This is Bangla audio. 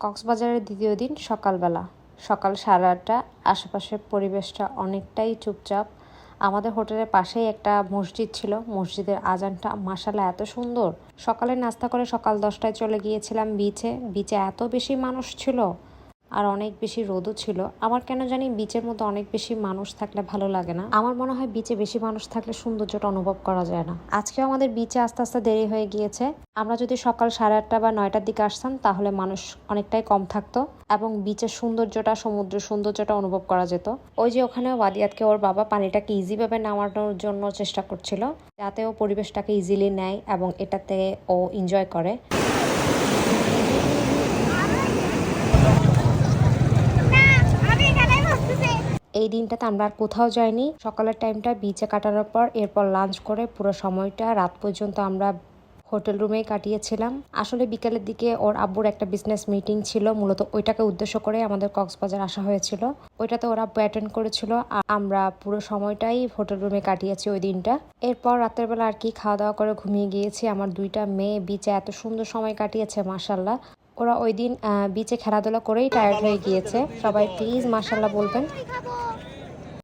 কক্সবাজারের দ্বিতীয় দিন সকালবেলা, সকাল 8:30। আশেপাশের পরিবেশটা অনেকটাই চুপচাপ। আমাদের হোটেলের পাশেই একটা মসজিদ ছিল, মসজিদের আজানটা মাশাআল্লাহ এত সুন্দর। সকালে নাস্তা করে সকাল 10টায় চলে গিয়েছিলাম বিচে। বিচে এত বেশি মানুষ ছিল আর অনেক বেশি রোদও ছিল। আমার কেন জানি বিচের মধ্যে অনেক বেশি মানুষ থাকলে ভালো লাগে না। আমার মনে হয় বিচে বেশি মানুষ থাকলে সৌন্দর্যটা অনুভব করা যায় না। আজকেও আমাদের বিচে আস্তে আস্তে দেরি হয়ে গিয়েছে। আমরা যদি সকাল 8:30 বা 9টার দিকে আসতাম তাহলে মানুষ অনেকটাই কম থাকতো এবং বিচের সৌন্দর্যটা, সমুদ্রের সৌন্দর্যটা অনুভব করা যেত। ওই যে ওখানে ওয়াদিয়াতকে ওর বাবা পানিটাকে ইজিভাবে নামানোর জন্য চেষ্টা করছিল, যাতে ও পরিবেশটাকে ইজিলি নেয় এবং এটাতে ও এনজয় করে। এই দিনটাতে আমরা আর কোথাও যাইনি। সকালের টাইমটা বিচে কাটানোর পর এরপর লাঞ্চ করে পুরো সময়টা রাত পর্যন্ত আমরা হোটেল রুমেই কাটিয়েছিলাম। আসলে বিকেলের দিকে ওর আব্বুর একটা বিজনেস মিটিং ছিল, মূলত ওইটাকে উদ্দেশ্য করে আমাদের কক্সবাজার আসা হয়েছিল। ওইটাতে ওর আব্বু অ্যাটেন্ড করেছিল আর আমরা পুরো সময়টাই হোটেল রুমে কাটিয়েছি ওই দিনটা। এরপর রাতের বেলা আর কি খাওয়া দাওয়া করে ঘুমিয়ে গিয়েছি। আমার দুইটা মেয়ে বিচে এত সুন্দর সময় কাটিয়েছে মাশাআল্লাহ। ওরা ওই দিন বিচে খেলাধুলা করেই টায়ার্ড হয়ে গিয়েছে। সবাই প্লিজ মাশাআল্লাহ বলবেন।